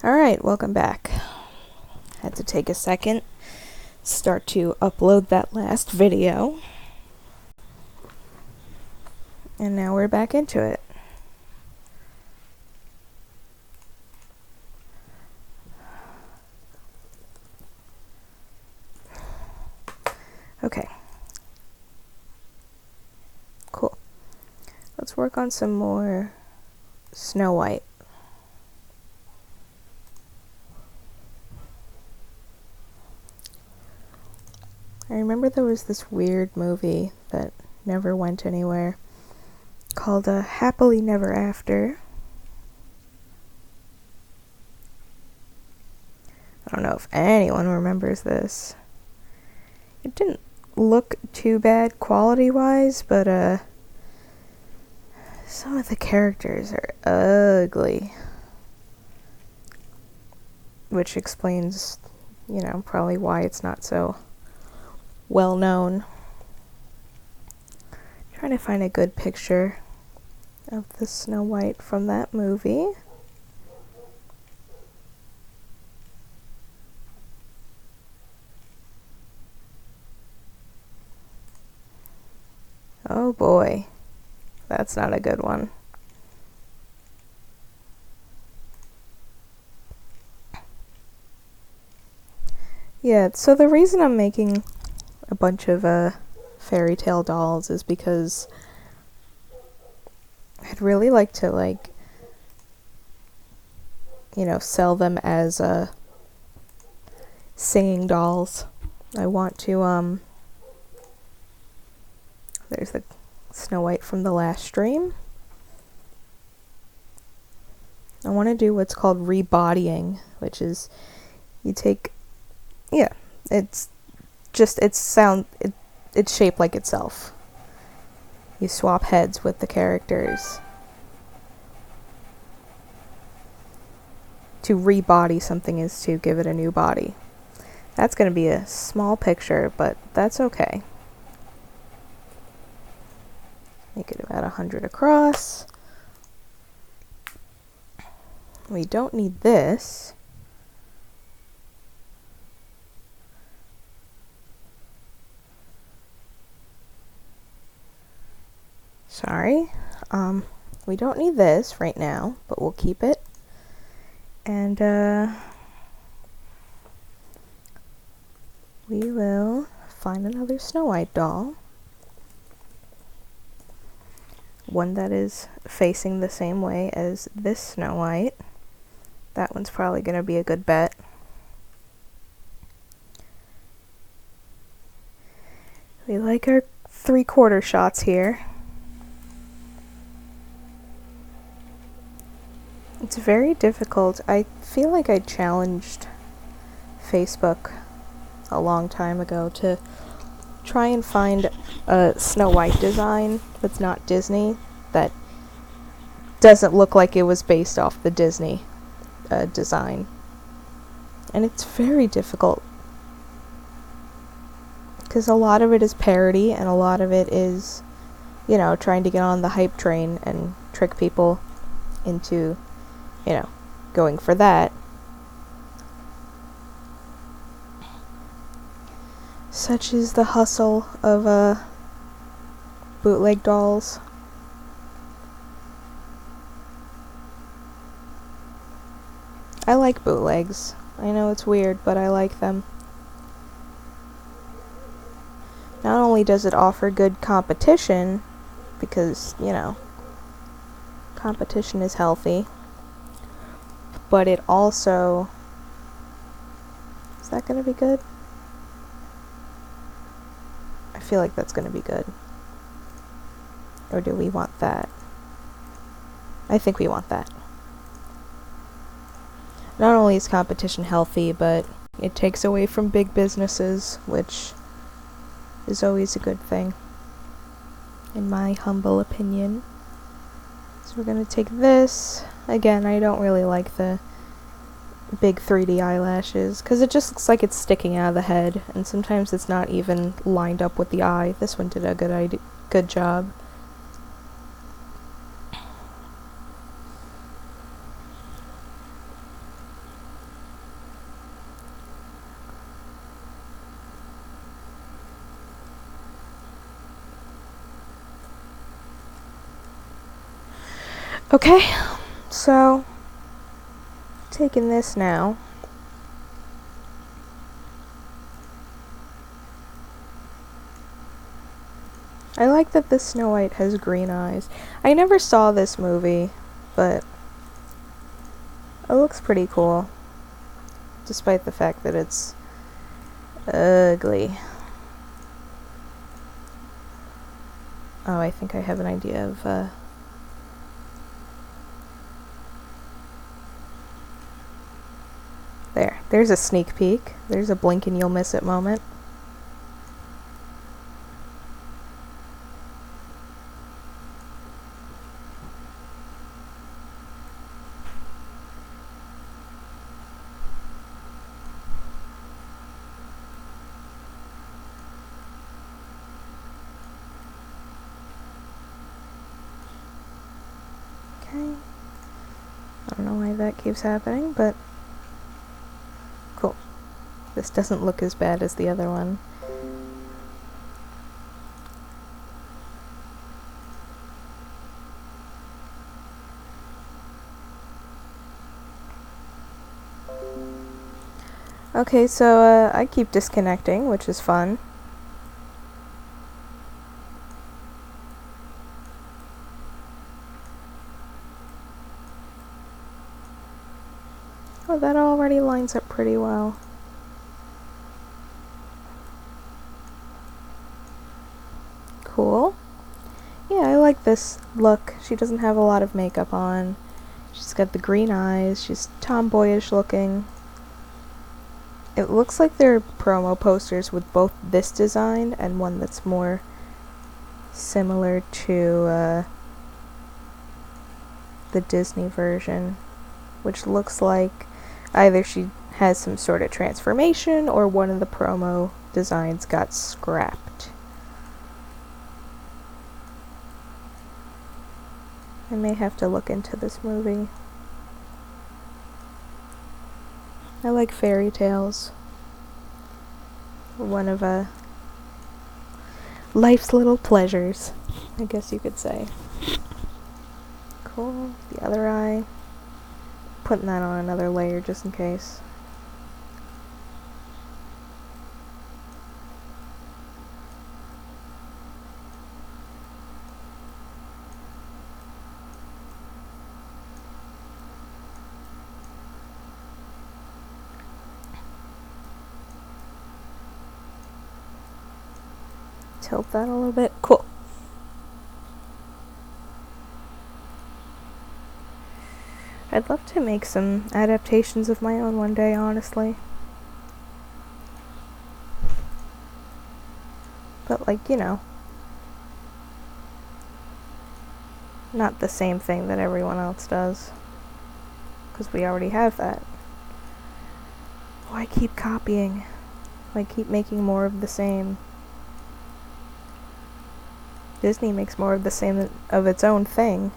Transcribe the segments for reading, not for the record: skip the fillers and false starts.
Alright, welcome back. Had to take a second, start to upload that last video, and now we're back into it. Okay. Cool. Let's work on some more Snow White. I remember there was this weird movie that never went anywhere called Happily Never After. I don't know if anyone remembers this. It didn't look too bad quality-wise, but some of the characters are ugly. Which explains, probably why it's not so well known. Trying to find a good picture of the Snow White from that movie. Oh boy, that's not a good one. Yeah, so the reason I'm making a bunch of fairy tale dolls is because I'd really like to sell them as singing dolls. I want to there's the Snow White from the last stream. I want to do what's called rebodying, which is you take, it's shaped like itself. You swap heads with the characters to rebody something is to give it a new body. That's going to be a small picture, but that's okay. Make it about 100 across. We don't need this. Sorry. We don't need this right now, but we'll keep it. And we will find another Snow White doll. One that is facing the same way as this Snow White. That one's probably going to be a good bet. We like our 3/4 shots here. It's very difficult. I feel like I challenged Facebook a long time ago to try and find a Snow White design that's not Disney, that doesn't look like it was based off the Disney design. And it's very difficult, because a lot of it is parody and a lot of it is, trying to get on the hype train and trick people into, going for that. Such is the hustle of bootleg dolls. I like bootlegs. I know it's weird, but I like them. Not only does it offer good competition, because, competition is healthy, but it also... Is that going to be good? I feel like that's going to be good. Or do we want that? I think we want that. Not only is competition healthy, but it takes away from big businesses, which is always a good thing, in my humble opinion. So we're going to take this. Again, I don't really like the big 3D eyelashes, because it just looks like it's sticking out of the head, and sometimes it's not even lined up with the eye. This one did a good job. Okay, so taking this now. I like that this Snow White has green eyes. I never saw this movie, but it looks pretty cool, despite the fact that it's ugly. Oh, I think I have an idea of, There's a sneak peek. There's a blink and you'll miss it moment. Okay. I don't know why that keeps happening, but cool. This doesn't look as bad as the other one. Okay, so I keep disconnecting, which is fun. Oh, that already lines up pretty well. Cool. Yeah, I like this look. She doesn't have a lot of makeup on. She's got the green eyes. She's tomboyish looking. It looks like they're promo posters with both this design and one that's more similar to the Disney version, which looks like either she has some sort of transformation or one of the promo designs got scrapped. I may have to look into this movie. I like fairy tales. One of life's little pleasures, I guess you could say. Cool. The other eye. Putting that on another layer just in case. Tilt that a little bit. Cool. I'd love to make some adaptations of my own one day, honestly. But, like, you know, not the same thing that everyone else does. Because we already have that. Why keep copying? Why keep making more of the same? Disney makes more of the same of its own thing.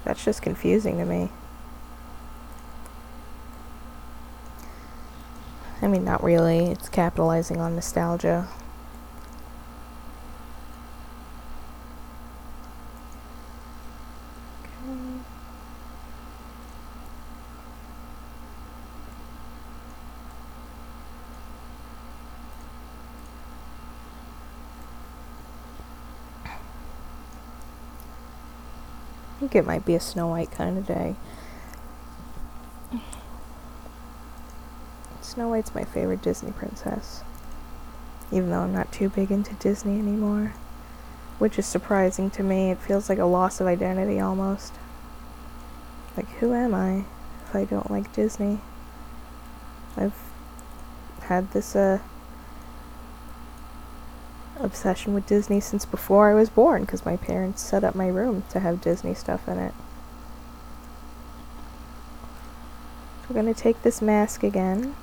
That's just confusing to me. I mean, not really. It's capitalizing on nostalgia. I think it might be a Snow White kind of day. Snow White's my favorite Disney princess. Even though I'm not too big into Disney anymore. Which is surprising to me. It feels like a loss of identity almost. Like, who am I if I don't like Disney? I've had this obsession with Disney since before I was born, because my parents set up my room to have Disney stuff in it. We're gonna take this mask again.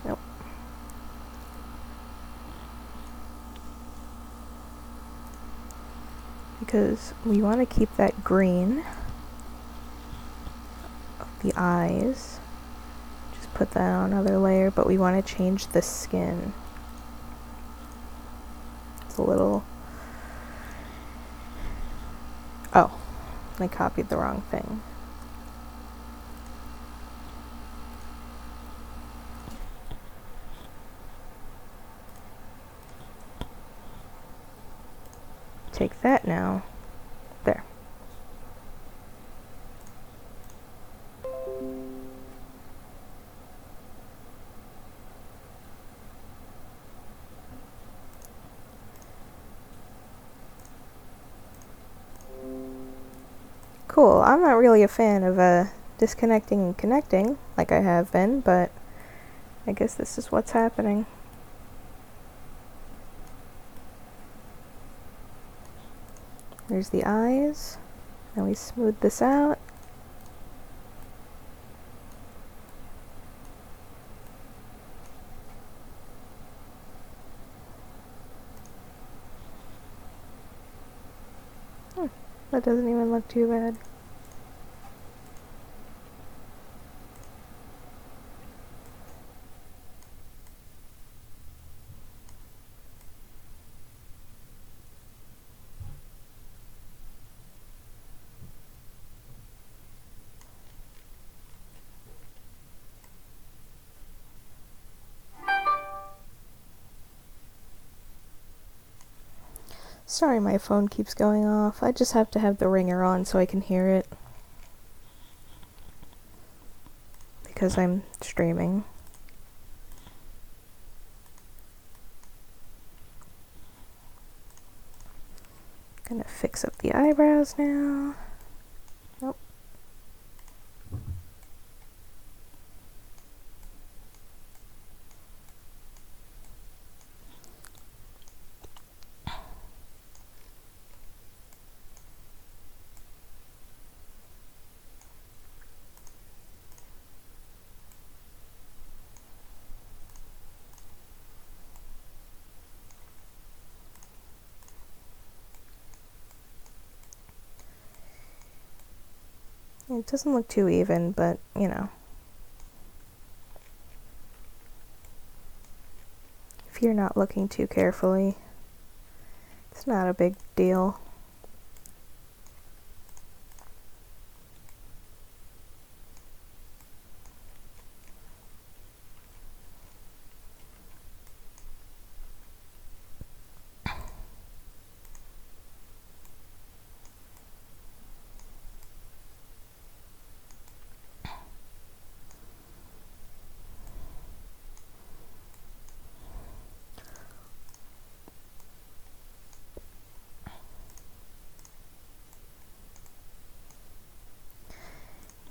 Nope. Because we want to keep that green of the eyes. Put that on another layer, but we want to change the skin. It's a little Oh, I copied the wrong thing. Take that now. There. Cool. I'm not really a fan of disconnecting and connecting like I have been, but I guess this is what's happening. There's the eyes. Now we smooth this out. That doesn't even look too bad. Sorry my phone keeps going off. I just have to have the ringer on so I can hear it. Because I'm streaming. Gonna fix up the eyebrows now. Nope. It doesn't look too even, but, you know. If you're not looking too carefully, it's not a big deal.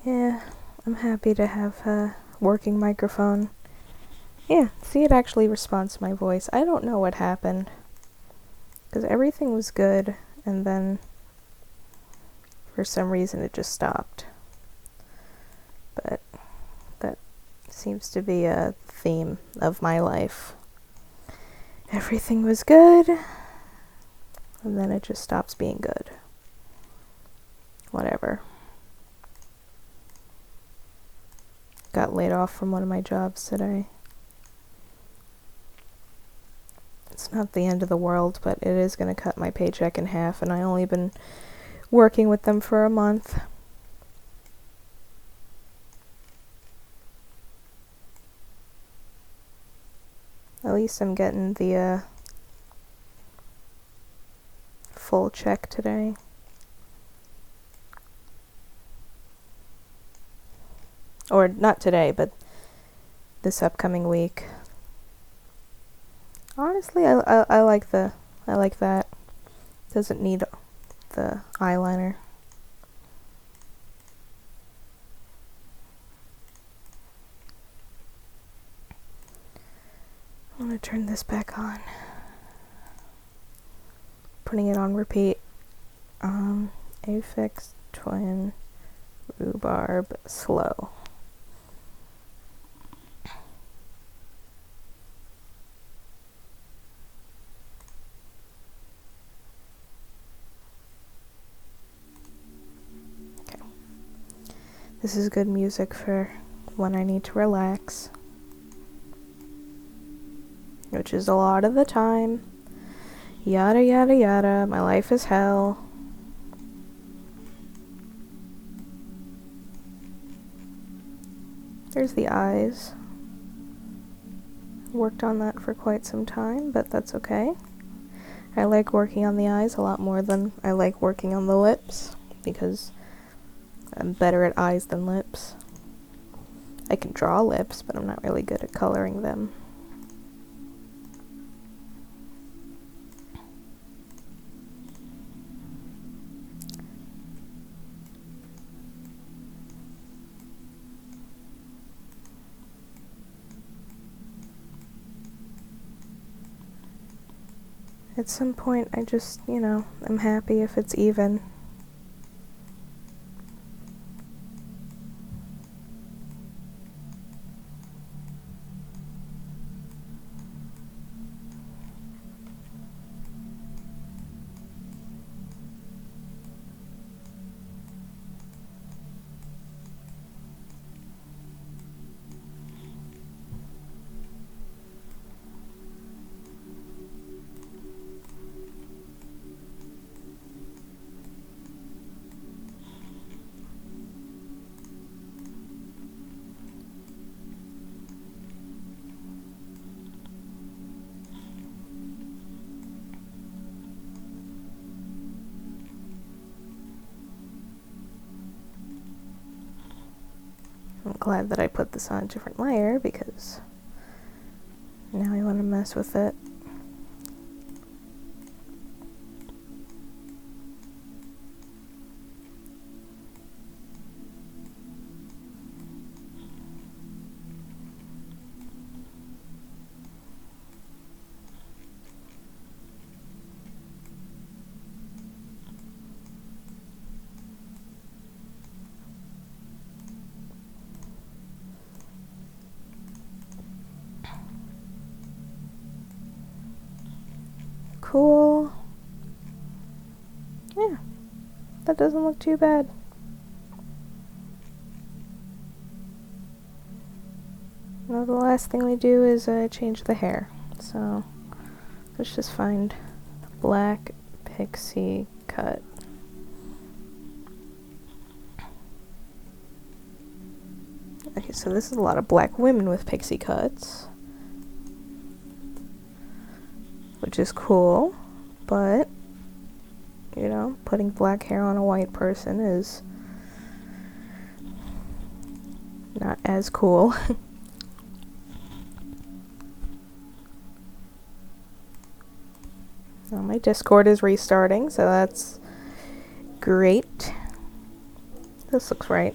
Yeah, I'm happy to have a working microphone. Yeah, see, it actually responds to my voice. I don't know what happened. Because everything was good, and then for some reason it just stopped. But that seems to be a theme of my life. Everything was good, and then it just stops being good. Whatever. Got laid off from one of my jobs today. It's not the end of the world, but it is going to cut my paycheck in half, and I only been working with them for a month. At least I'm getting the full check today. Or not today, but this upcoming week. Honestly, I like that. Doesn't need the eyeliner. I'm gonna turn this back on. Putting it on repeat. Aphex Twin Rhubarb Slow. Okay. This is good music for when I need to relax. Which is a lot of the time. Yada yada yada, my life is hell. There's the eyes. Worked on that for quite some time, but that's okay. I like working on the eyes a lot more than I like working on the lips, because I'm better at eyes than lips. I can draw lips, but I'm not really good at coloring them. At some point, I just, I'm happy if it's even. I'm glad that I put this on a different layer, because now I want to mess with it. Cool. Yeah, that doesn't look too bad. Now the last thing we do is change the hair. So let's just find black pixie cut. Okay, so this is a lot of black women with pixie cuts, which is cool, but, putting black hair on a white person is not as cool. Well, my Discord is restarting, so that's great. This looks right.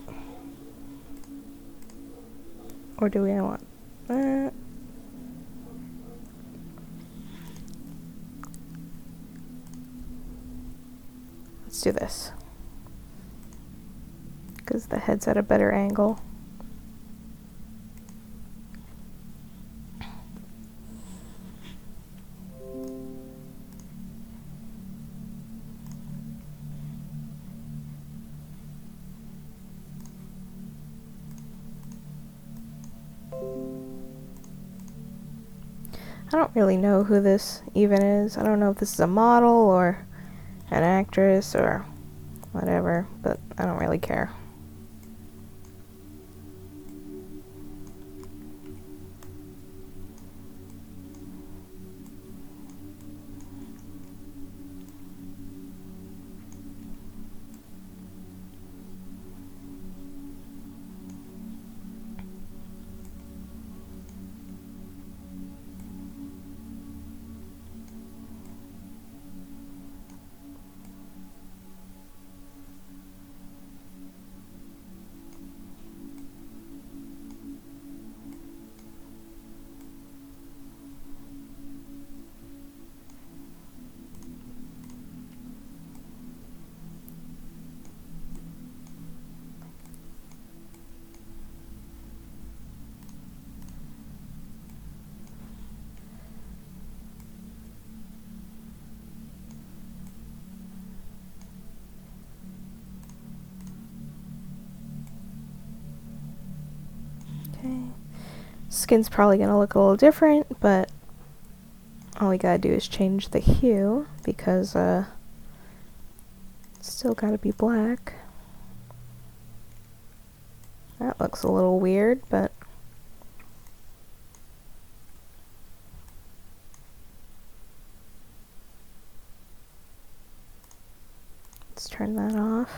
Or do we want... Let's do this, because the head's at a better angle. I don't really know who this even is. I don't know if this is a model or an actress or whatever, but I don't really care. Okay. Skin's probably gonna look a little different, but all we gotta do is change the hue, because it's still gotta be black. That looks a little weird, but let's turn that off.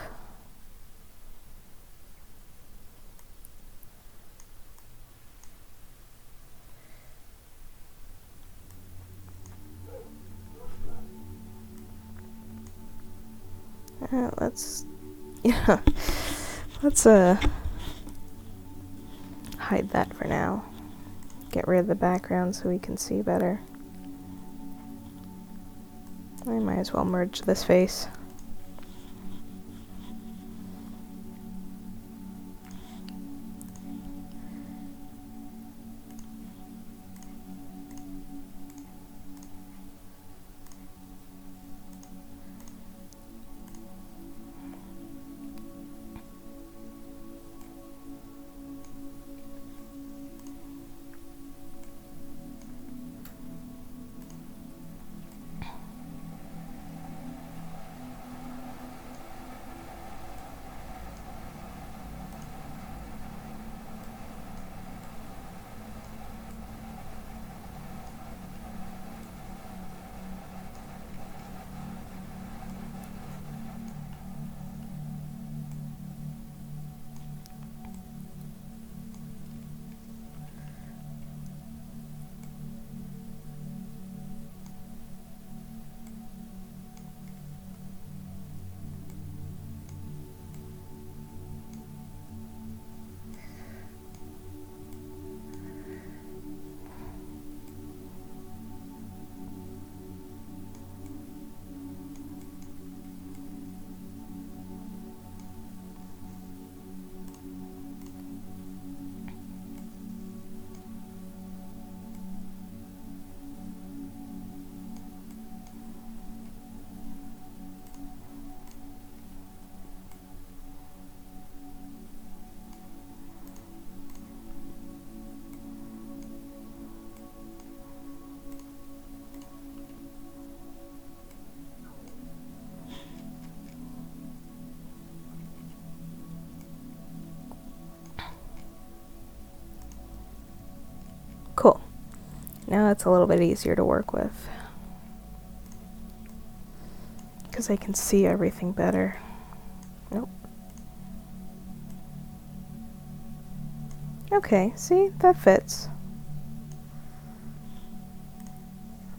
Let's hide that for now. Get rid of the background so we can see better. I might as well merge this face. Cool. Now it's a little bit easier to work with, because I can see everything better. Nope. Okay, see? That fits.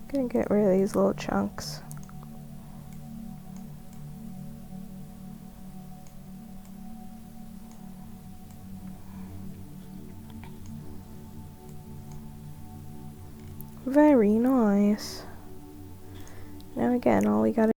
I'm gonna get rid of these little chunks. Very nice. Now again, all we gotta